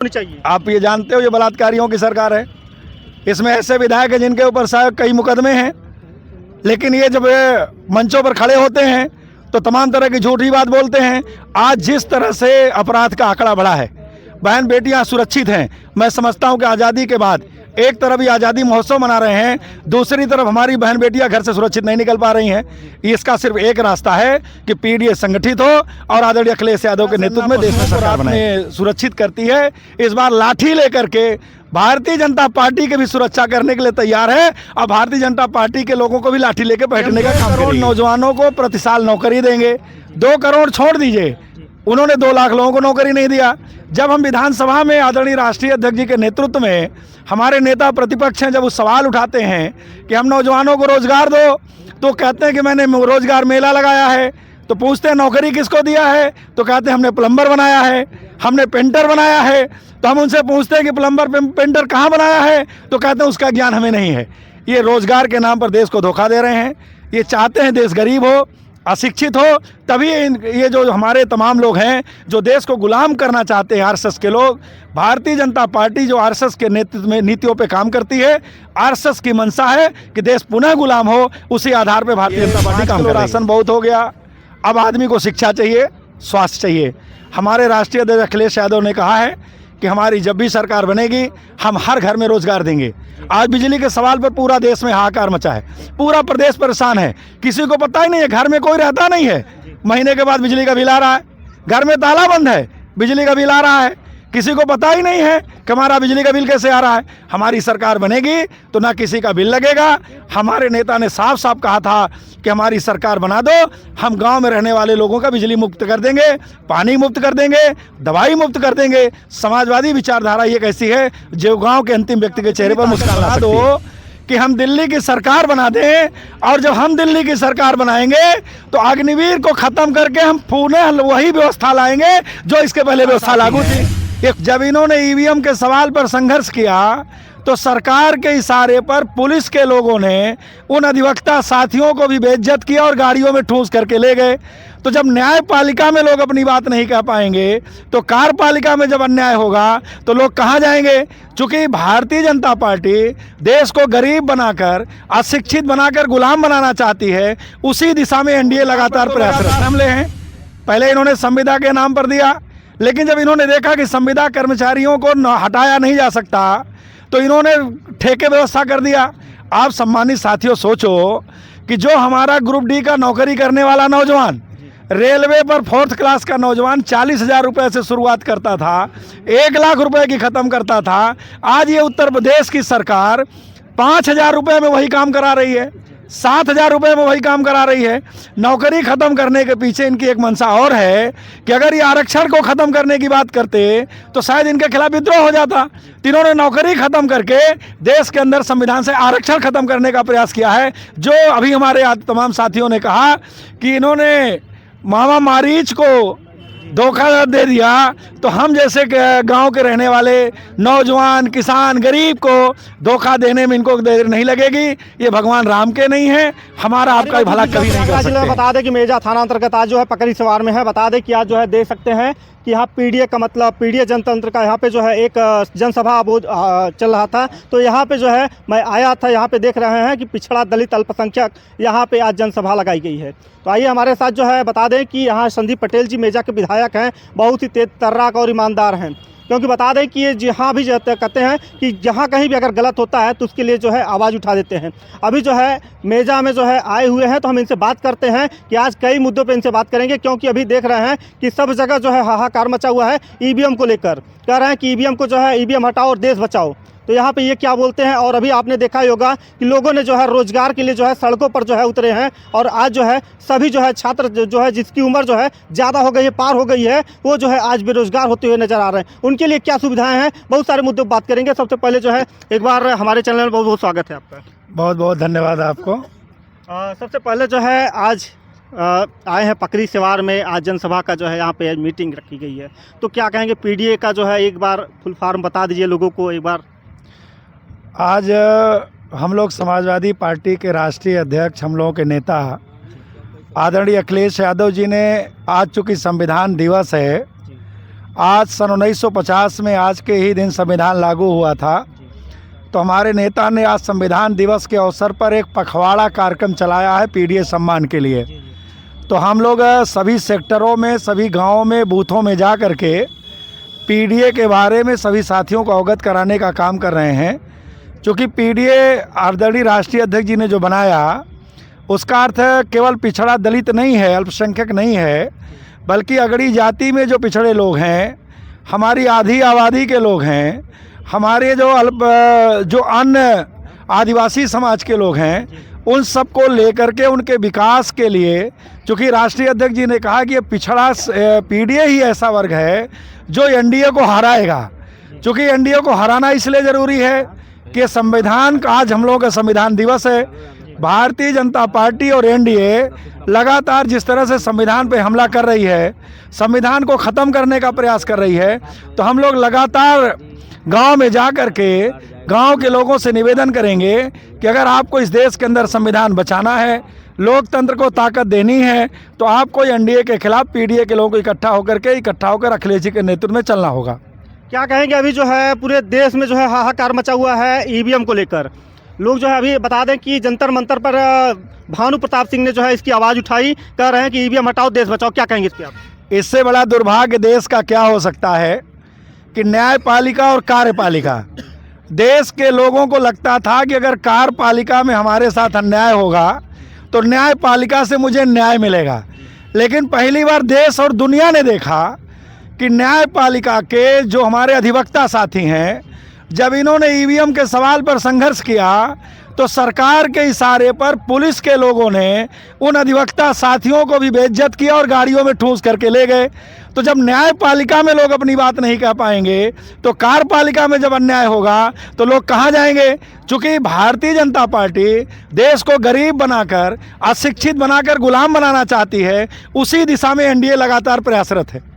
होनी चाहिए। आप ये जानते हो ये बलात्कारियों की सरकार है। इसमें ऐसे विधायक हैं जिनके ऊपर शायद कई मुकदमे हैं, लेकिन ये जब मंचों पर खड़े होते हैं तो तमाम तरह की झूठी बात बोलते हैं। आज जिस तरह से अपराध का आंकड़ा बढ़ा है, बहन बेटियां सुरक्षित हैं। मैं समझता हूं कि आज़ादी के बाद एक तरफ ही आज़ादी महोत्सव मना रहे हैं, दूसरी तरफ हमारी बहन बेटियां घर से सुरक्षित नहीं निकल पा रही हैं। इसका सिर्फ एक रास्ता है कि पीडीए संगठित हो और आदरणीय अखिलेश यादव के नेतृत्व में देश में सरकार बनाए सुरक्षित करती है। इस बार लाठी लेकर के भारतीय जनता पार्टी के भी सुरक्षा करने के लिए तैयार है और भारतीय जनता पार्टी के लोगों को भी लाठी लेकर बैठने का काम करेगी। नौजवानों को प्रति साल नौकरी देंगे। 2 करोड़ छोड़ दीजिए, उन्होंने 2 लाख लोगों को नौकरी नहीं दिया। जब हम विधानसभा में आदरणीय राष्ट्रीय अध्यक्ष जी के नेतृत्व में हमारे नेता प्रतिपक्ष हैं, जब वो सवाल उठाते हैं कि हम नौजवानों को रोजगार दो, तो कहते हैं कि मैंने रोजगार मेला लगाया है। तो पूछते हैं नौकरी किसको दिया है, तो कहते हैं हमने प्लम्बर बनाया है, हमने पेंटर बनाया है। तो हम उनसे पूछते हैं कि प्लम्बर पेंटर कहाँ बनाया है, तो कहते हैं उसका ज्ञान हमें नहीं है। ये रोजगार के नाम पर देश को धोखा दे रहे हैं। ये चाहते हैं देश गरीब हो, अशिक्षित हो, तभी ये जो हमारे तमाम लोग हैं जो देश को गुलाम करना चाहते हैं, आरएसएस के लोग। भारतीय जनता पार्टी जो आरएसएस के नेतृत्व में नीतियों पे काम करती है, आरएसएस की मंशा है कि देश पुनः गुलाम हो, उसी आधार पे भारतीय जनता पार्टी काम कर रही है। राशन बहुत हो गया, अब आदमी को शिक्षा चाहिए, स्वास्थ्य चाहिए। हमारे राष्ट्रीय अध्यक्ष अखिलेश यादव ने कहा है कि हमारी जब भी सरकार बनेगी हम हर घर में रोजगार देंगे। आज बिजली के सवाल पर पूरा देश में हाहाकार मचा है, पूरा प्रदेश परेशान है, किसी को पता ही नहीं है, घर में कोई रहता नहीं है। महीने के बाद बिजली का बिल आ रहा है, घर में ताला बंद है, बिजली का बिल आ रहा है, किसी को पता ही नहीं है कि हमारा बिजली का बिल कैसे आ रहा है। हमारी सरकार बनेगी तो ना किसी का बिल लगेगा। हमारे नेता ने साफ साफ कहा था कि हमारी सरकार बना दो, हम गांव में रहने वाले लोगों का बिजली मुक्त कर देंगे, पानी मुक्त कर देंगे, दवाई मुक्त कर देंगे। समाजवादी विचारधारा ये कैसी है जो गांव के अंतिम व्यक्ति के चेहरे पर मुस्कान ला दो कि हम दिल्ली की सरकार बना दें, और जब हम दिल्ली की सरकार बनाएंगे तो अग्निवीर को खत्म करके हम पुनः वही व्यवस्था लाएंगे जो इसके पहले व्यवस्था लागू थी। जब इन्होंने ईवीएम के सवाल पर संघर्ष किया तो सरकार के इशारे पर पुलिस के लोगों ने उन अधिवक्ता साथियों को भी बेइज्जत किया और गाड़ियों में ठूंस करके ले गए। तो जब न्यायपालिका में लोग अपनी बात नहीं कह पाएंगे तो कार्यपालिका में जब अन्याय होगा तो लोग कहाँ जाएंगे। चूंकि भारतीय जनता पार्टी देश को गरीब बनाकर, अशिक्षित बनाकर गुलाम बनाना चाहती है, उसी दिशा में एनडीए लगातार प्रयासरत हमले हैं। पहले इन्होंने संविदा के नाम पर दिया, लेकिन जब इन्होंने देखा कि संविदा कर्मचारियों को हटाया नहीं जा सकता तो इन्होंने ठेके व्यवस्था कर दिया। आप सम्मानित साथियों सोचो कि जो हमारा ग्रुप डी का नौकरी करने वाला नौजवान, रेलवे पर 4th क्लास का नौजवान 40,000 रुपये से शुरुआत करता था, 1 लाख रुपए की ख़त्म करता था, आज ये उत्तर प्रदेश की सरकार 5,000 रुपये में वही काम करा रही है, 7,000 रुपये में वही काम करा रही है। नौकरी ख़त्म करने के पीछे इनकी एक मंशा और है कि अगर ये आरक्षण को ख़त्म करने की बात करते तो शायद इनके खिलाफ विद्रोह हो जाता। इन्होंने नौकरी ख़त्म करके देश के अंदर संविधान से आरक्षण ख़त्म करने का प्रयास किया है। जो अभी हमारे तमाम साथियों ने कहा कि इन्होंने मामा मारीच को धोखा दे दिया, तो हम जैसे गांव के रहने वाले नौजवान, किसान, गरीब को धोखा देने में इनको देर नहीं लगेगी। ये भगवान राम के नहीं है, हमारा आपका भला कभी नहीं कर सकते। बता दें कि मेजा थाना अंतर्गत आज जो है पकड़ी सवार में है। बता दें कि आज जो है देख सकते हैं कि यहाँ पीडीए का मतलब पीडीए जनतंत्र का यहाँ पे जो है एक जनसभा चल रहा था। तो यहाँ पे जो है मैं आया था, यहाँ पे देख रहे हैं कि पिछड़ा दलित अल्पसंख्यक यहाँ पे आज जनसभा लगाई गई है। तो आइए हमारे साथ जो है बता दें कि यहाँ संदीप पटेल जी मेजा के विधायक हैं, बहुत ही तेज तर्राक और ईमानदार हैं। क्योंकि बता दें कि ये जहाँ भी कहते हैं कि जहाँ कहीं भी अगर गलत होता है तो उसके लिए जो है आवाज़ उठा देते हैं। अभी जो है मेजा में जो है आए हुए हैं, तो हम इनसे बात करते हैं कि आज कई मुद्दों पे इनसे बात करेंगे। क्योंकि अभी देख रहे हैं कि सब जगह जो है हाहाकार मचा हुआ है ईवीएम को लेकर। कह रहे हैं कि ईवीएम को जो है ईवीएम हटाओ और देश बचाओ। तो यहाँ पे ये क्या बोलते हैं। और अभी आपने देखा ही होगा कि लोगों ने जो है रोजगार के लिए जो है सड़कों पर जो है उतरे हैं। और आज जो है सभी जो है छात्र जो है जिसकी उम्र जो है ज़्यादा हो गई है, पार हो गई है, वो जो है आज बेरोजगार होते हुए नजर आ रहे हैं। उनके लिए क्या सुविधाएं हैं, बहुत सारे मुद्दों पर बात करेंगे। सबसे पहले जो है एक बार हमारे चैनल में बहुत बहुत स्वागत है आपका। बहुत बहुत धन्यवाद आपको। सबसे पहले जो है आज आए हैं पकड़ी सवार में, आज जनसभा का जो है यहाँ पे मीटिंग रखी गई है। तो क्या कहेंगे पीडीए का जो है एक बार फुल फॉर्म बता दीजिए लोगों को एक बार। आज हम लोग समाजवादी पार्टी के राष्ट्रीय अध्यक्ष, हम लोगों के नेता आदरणीय अखिलेश यादव जी ने, आज चूँकि संविधान दिवस है, आज सन 1950 में आज के ही दिन संविधान लागू हुआ था। तो हमारे नेता ने आज संविधान दिवस के अवसर पर एक पखवाड़ा कार्यक्रम चलाया है पीडीए सम्मान के लिए। तो हम लोग सभी सेक्टरों में, सभी गांवों में, बूथों में जा कर के पीडीए के बारे में सभी साथियों को अवगत कराने का काम कर रहे हैं। क्योंकि पीडीए आदरणीय राष्ट्रीय अध्यक्ष जी ने जो बनाया, उसका अर्थ केवल पिछड़ा दलित नहीं है, अल्पसंख्यक नहीं है, बल्कि अगड़ी जाति में जो पिछड़े लोग हैं, हमारी आधी आबादी के लोग हैं, हमारे जो अन्य आदिवासी समाज के लोग हैं, उन सबको लेकर के उनके विकास के लिए, क्योंकि राष्ट्रीय अध्यक्ष जी ने कहा कि ये पिछड़ा पीडीए ही ऐसा वर्ग है जो एनडीए को हराएगा। क्योंकि एनडीए को हराना इसलिए ज़रूरी है कि संविधान का आज हम लोगों का संविधान दिवस है। भारतीय जनता पार्टी और एनडीए लगातार जिस तरह से संविधान पे हमला कर रही है, संविधान को ख़त्म करने का प्रयास कर रही है, तो हम लोग लगातार गांव में जा कर के गांव के लोगों से निवेदन करेंगे कि अगर आपको इस देश के अंदर संविधान बचाना है, लोकतंत्र को ताकत देनी है, तो आपको एनडीए के खिलाफ पीडीए के लोगों को इकट्ठा होकर अखिलेश जी के नेतृत्व में चलना होगा। क्या कहेंगे, अभी जो है पूरे देश में जो है हाहाकार मचा हुआ है ईवीएम को लेकर। लोग जो है, अभी बता दें कि जंतर मंतर पर भानु प्रताप सिंह ने जो है इसकी आवाज़ उठाई, कह रहे हैं कि ईवीएम हटाओ, देश बचाओ। क्या कहेंगे इस पर आप? इससे बड़ा दुर्भाग्य देश का क्या हो सकता है कि न्यायपालिका और कार्यपालिका, देश के लोगों को लगता था कि अगर कार्यपालिका में हमारे साथ अन्याय होगा तो न्यायपालिका से मुझे न्याय मिलेगा। लेकिन पहली बार देश और दुनिया ने देखा कि न्यायपालिका के जो हमारे अधिवक्ता साथी हैं, जब इन्होंने ईवीएम के सवाल पर संघर्ष किया तो सरकार के इशारे पर पुलिस के लोगों ने उन अधिवक्ता साथियों को भी बेइज्जत किया और गाड़ियों में ठूंस करके ले गए। तो जब न्यायपालिका में लोग अपनी बात नहीं कह पाएंगे तो कार्यपालिका में जब अन्याय होगा तो लोग कहाँ जाएंगे? चूँकि भारतीय जनता पार्टी देश को गरीब बनाकर, अशिक्षित बनाकर गुलाम बनाना चाहती है, उसी दिशा में एनडीए लगातार प्रयासरत है।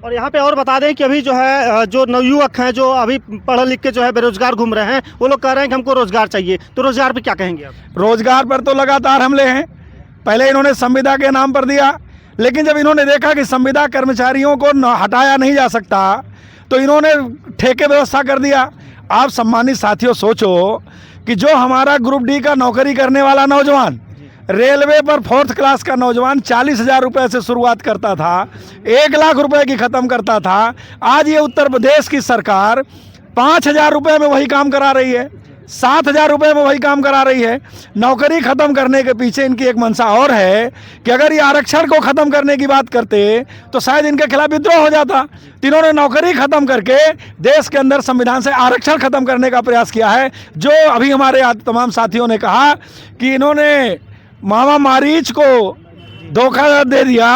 और यहाँ पे और बता दें कि अभी जो है जो नवयुवक हैं, जो अभी पढ़ लिख के जो है बेरोजगार घूम रहे हैं, वो लोग कह रहे हैं कि हमको रोजगार चाहिए। तो रोजगार पे क्या कहेंगे आप? रोजगार पर तो लगातार हमले हैं। पहले इन्होंने संविदा के नाम पर दिया, लेकिन जब इन्होंने देखा कि संविदा कर्मचारियों को हटाया नहीं जा सकता तो इन्होंने ठेके व्यवस्था कर दिया। आप सम्मानित साथियों सोचो कि जो हमारा ग्रुप डी का नौकरी करने वाला नौजवान, रेलवे पर 4th क्लास का नौजवान 40,000 रुपये से शुरुआत करता था, 1 लाख रुपए की ख़त्म करता था, आज ये उत्तर प्रदेश की सरकार 5,000 रुपये में वही काम करा रही है, 7,000 रुपये में वही काम करा रही है। नौकरी ख़त्म करने के पीछे इनकी एक मंशा और है कि अगर ये आरक्षण को ख़त्म करने की बात करते तो शायद इनके खिलाफ विद्रोह हो जाता। इन्होंने नौकरी ख़त्म करके देश के अंदर संविधान से आरक्षण ख़त्म करने का प्रयास किया है। जो अभी हमारे तमाम साथियों ने कहा कि इन्होंने मामा मारीच को धोखा दे दिया,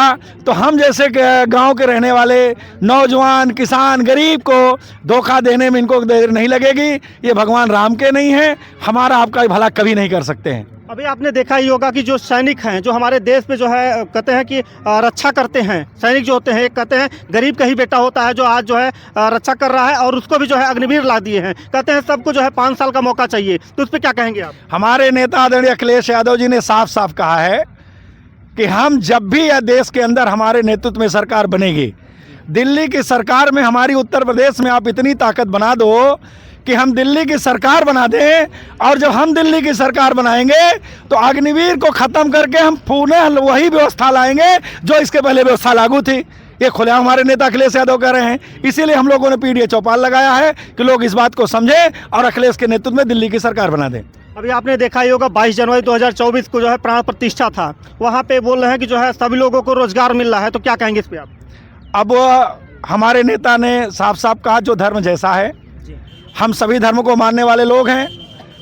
तो हम जैसे गांव के रहने वाले नौजवान, किसान, गरीब को धोखा देने में इनको देर नहीं लगेगी। ये भगवान राम के नहीं हैं, हमारा आपका भला कभी नहीं कर सकते हैं। अभी आपने देखा ही होगा कि जो सैनिक हैं, जो हमारे देश पे जो है कहते हैं कि रक्षा करते हैं, सैनिक जो होते हैं, कहते हैं गरीब का ही बेटा होता है जो आज जो है रक्षा कर रहा है, और उसको भी जो है अग्निवीर ला दिए हैं। कहते हैं सबको जो है 5 साल का मौका चाहिए। तो उस पर क्या कहेंगे आप? हमारे नेता आदरणीय अखिलेश यादव जी ने साफ साफ कहा है कि हम जब भी यह देश के अंदर हमारे नेतृत्व में सरकार बनेगी, दिल्ली की सरकार में हमारी उत्तर प्रदेश में आप इतनी ताकत बना दो कि हम दिल्ली की सरकार बना दें, और जब हम दिल्ली की सरकार बनाएंगे तो अग्निवीर को ख़त्म करके हम पुनः वही व्यवस्था लाएंगे जो इसके पहले व्यवस्था लागू थी। ये खुलेआम हमारे नेता अखिलेश यादव कह रहे हैं। इसीलिए हम लोगों ने पीडीए चौपाल लगाया है कि लोग इस बात को समझें और अखिलेश के नेतृत्व में दिल्ली की सरकार बना दें। अभी आपने देखा ही होगा 22 जनवरी 2024 को जो है प्राण प्रतिष्ठा था, वहाँ पे बोल रहे हैं कि जो है सभी लोगों को रोजगार मिल रहा है। तो क्या कहेंगे इस पर आप? अब हमारे नेता ने साफ साफ कहा जो धर्म जैसा है, हम सभी धर्मों को मानने वाले लोग हैं,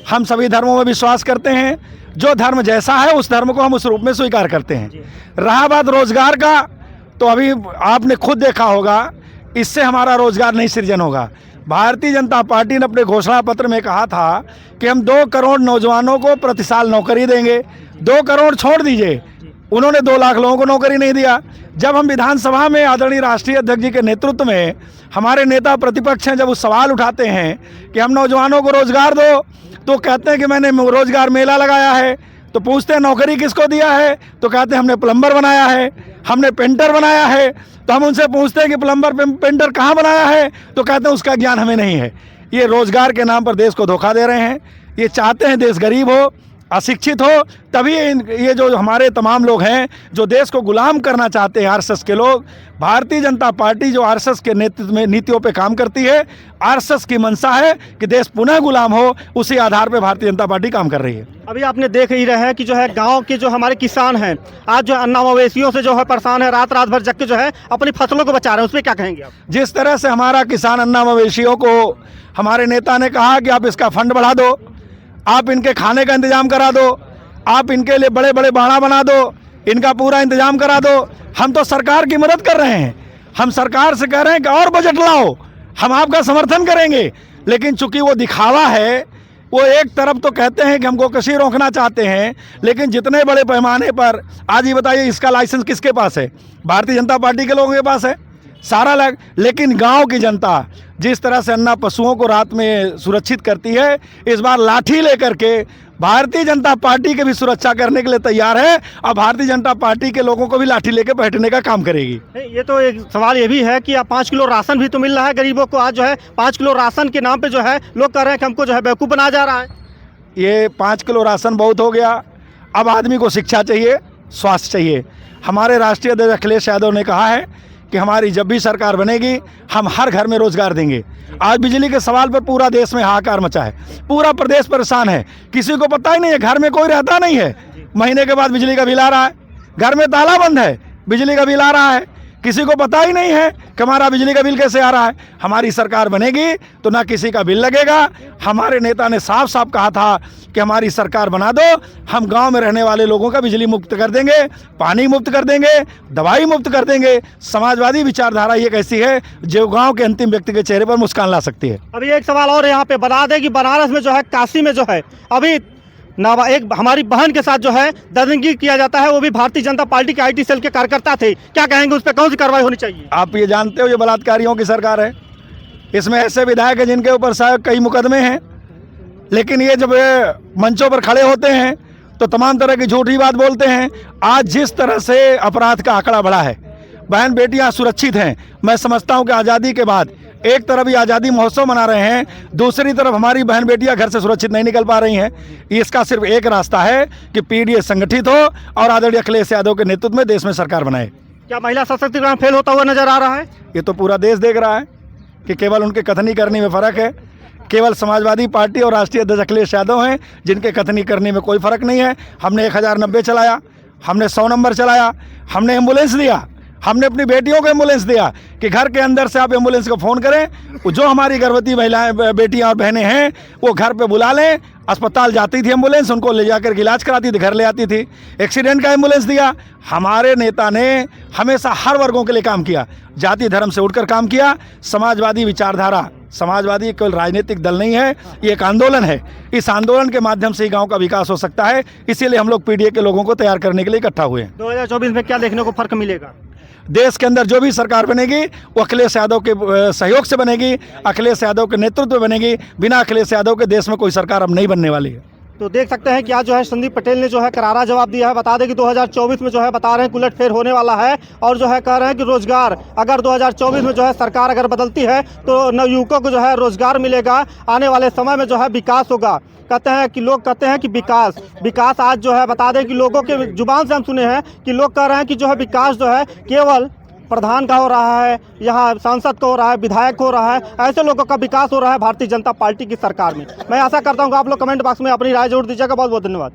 हम सभी धर्मों में विश्वास करते हैं, जो धर्म जैसा है उस धर्म को हम उस रूप में स्वीकार करते हैं। रहा बात रोजगार का, तो अभी आपने खुद देखा होगा, इससे हमारा रोजगार नहीं सृजन होगा। भारतीय जनता पार्टी ने अपने घोषणा पत्र में कहा था कि हम 2 करोड़ नौजवानों को प्रति साल नौकरी देंगे। 2 करोड़ छोड़ दीजिए, उन्होंने 2 लाख लोगों को नौकरी नहीं दिया। जब हम विधानसभा में आदरणीय राष्ट्रीय अध्यक्ष जी के नेतृत्व में हमारे नेता प्रतिपक्ष हैं, जब उस सवाल उठाते हैं कि हम नौजवानों को रोजगार दो, तो कहते हैं कि मैंने रोजगार मेला लगाया है, तो पूछते हैं नौकरी किसको दिया है, तो कहते हैं हमने प्लम्बर बनाया है, हमने पेंटर बनाया है। तो हम उनसे पूछते हैं कि प्लम्बर पेंटर कहाँ बनाया है, तो कहते हैं उसका ज्ञान हमें नहीं है। ये रोजगार के नाम पर देश को धोखा दे रहे हैं। ये चाहते हैं देश गरीब हो, अशिक्षित हो, तभी ये जो हमारे तमाम लोग हैं जो देश को गुलाम करना चाहते हैं, आरएसएस के लोग। भारतीय जनता पार्टी जो आरएसएस के नेतृत्व में नीतियों पे काम करती है, आरएसएस की मंशा है कि देश पुनः गुलाम हो, उसी आधार पे भारतीय जनता पार्टी काम कर रही है। अभी आपने देख ही रहे हैं कि जो है गांव के जो हमारे किसान हैं आज जो अन्ना मवेशियों से जो है परेशान है, रात रात भर जग के जो है अपनी फसलों को बचा रहे हैं, उस पर क्या कहेंगे आप? जिस तरह से हमारा किसान अन्ना मवेशियों को हमारे नेता ने कहा कि आप इसका फंड बढ़ा दो, आप इनके खाने का इंतजाम करा दो, आप इनके लिए बड़े बड़े बाड़ा बना दो, इनका पूरा इंतजाम करा दो। हम तो सरकार की मदद कर रहे हैं, हम सरकार से कह रहे हैं कि और बजट लाओ, हम आपका समर्थन करेंगे। लेकिन चूंकि वो दिखावा है, वो एक तरफ तो कहते हैं कि हमको कृषि रोकना चाहते हैं, लेकिन जितने बड़े पैमाने पर, आज ये बताइए इसका लाइसेंस किसके पास है? भारतीय जनता पार्टी के लोगों के पास है सारा लग। लेकिन गांव की जनता जिस तरह से अन्ना पशुओं को रात में सुरक्षित करती है, इस बार लाठी लेकर के भारतीय जनता पार्टी की भी सुरक्षा करने के लिए तैयार है और भारतीय जनता पार्टी के लोगों को भी लाठी लेकर बैठने का काम करेगी। ये तो एक सवाल ये भी है कि आप 5 किलो राशन भी तो मिल रहा है गरीबों को। आज जो है 5 किलो राशन के नाम पे जो है लोग कह रहे हैं कि हमको जो है बेवकूफ़ बनाया जा रहा है। ये 5 किलो राशन बहुत हो गया। अब आदमी को शिक्षा चाहिए, स्वास्थ्य चाहिए। हमारे राष्ट्रीय अध्यक्ष अखिलेश यादव ने कहा है कि हमारी जब भी सरकार बनेगी हम हर घर में रोजगार देंगे। आज बिजली के सवाल पर पूरा देश में हाहाकार मचा है, पूरा प्रदेश परेशान है, किसी को पता ही नहीं है, घर में कोई रहता नहीं है। महीने के बाद बिजली का बिल आ रहा है, घर में ताला बंद है, बिजली का बिल आ रहा है, किसी को पता ही नहीं है कि हमारा बिजली का बिल कैसे आ रहा है। हमारी सरकार बनेगी तो ना किसी का बिल लगेगा। हमारे नेता ने साफ साफ कहा था कि हमारी सरकार बना दो, हम गांव में रहने वाले लोगों का बिजली मुक्त कर देंगे, पानी मुक्त कर देंगे, दवाई मुक्त कर देंगे। समाजवादी विचारधारा ये कैसी है जो गांव के अंतिम व्यक्ति के चेहरे पर मुस्कान ला सकती है। अभी एक सवाल और यहाँ पे बता दें कि बनारस में जो है, काशी में जो है, अभी एक हमारी बहन के साथ जो है दरिंदगी किया जाता है, वो भी भारतीय जनता पार्टी के IT सेल के कार्यकर्ता थे। क्या कहेंगे, उस पर कौन सी कार्रवाई होनी चाहिए? आप ये जानते हो ये बलात्कारियों की सरकार है। इसमें ऐसे विधायक हैं जिनके ऊपर शायद कई मुकदमे हैं, लेकिन ये जब मंचों पर खड़े होते हैं तो तमाम तरह की झूठी बात बोलते हैं। आज जिस तरह से अपराध का आंकड़ा बढ़ा है, बहन बेटियां सुरक्षित हैं। मैं समझता हूं कि आज़ादी के बाद एक तरफ ये आज़ादी महोत्सव मना रहे हैं, दूसरी तरफ हमारी बहन बेटियां घर से सुरक्षित नहीं निकल पा रही हैं। इसका सिर्फ एक रास्ता है कि PDA संगठित हो और आदरणीय अखिलेश यादव के नेतृत्व में देश में सरकार बनाए। क्या महिला सशक्तिकरण फेल होता हुआ नजर आ रहा है? ये तो पूरा देश देख रहा है कि केवल उनके कथनी करने में फ़र्क है। केवल समाजवादी पार्टी और राष्ट्रीय अध्यक्ष अखिलेश यादव हैं जिनके कथनी करने में कोई फ़र्क नहीं है। हमने 1090 चलाया, हमने 100 नंबर चलाया, हमने एम्बुलेंस दिया, हमने अपनी बेटियों को एम्बुलेंस दिया कि घर के अंदर से आप एम्बुलेंस को फ़ोन करें, जो हमारी गर्भवती महिलाएं बेटियां और बहनें हैं वो घर पे बुला लें। अस्पताल जाती थी एम्बुलेंस, उनको ले जाकर के इलाज कराती थी, घर ले आती थी। एक्सीडेंट का एम्बुलेंस दिया। हमारे नेता ने हमेशा हर वर्गों के लिए काम किया, जाति धर्म से उठकर काम किया। समाजवादी विचारधारा, समाजवादी केवल राजनीतिक दल नहीं है, ये एक आंदोलन है। इस आंदोलन के माध्यम से ही गांव का विकास हो सकता है। इसीलिए हम लोग PDA के लोगों को तैयार करने के लिए इकट्ठा हुए हैं। 2024 में क्या देखने को फर्क मिलेगा? देश के अंदर जो भी सरकार बनेगी वो अखिलेश यादव के सहयोग से बनेगी, अखिलेश यादव के नेतृत्व में बनेगी। बिना अखिलेश यादव के देश में कोई सरकार अब नहीं बनने वाली है। तो देख सकते हैं कि आज जो है संदीप पटेल ने जो है करारा जवाब दिया है। बता दें कि 2024 में जो है बता रहे हैं उलटफेर होने वाला है और जो है कह रहे हैं कि रोजगार, अगर 2024 में जो है सरकार अगर बदलती है तो नवयुवकों को जो है रोजगार मिलेगा, आने वाले समय में जो है विकास होगा। कहते हैं कि लोग कहते हैं कि विकास आज जो है बता दें कि लोगों के जुबान से हम सुने हैं कि लोग कह रहे हैं कि जो है विकास जो है केवल प्रधान का हो रहा है, यहाँ सांसद का हो रहा है, विधायक हो रहा है, ऐसे लोगों का विकास हो रहा है भारतीय जनता पार्टी की सरकार में। मैं आशा करता हूँ कि आप लोग कमेंट बॉक्स में अपनी राय जरूर दीजिएगा। बहुत बहुत धन्यवाद।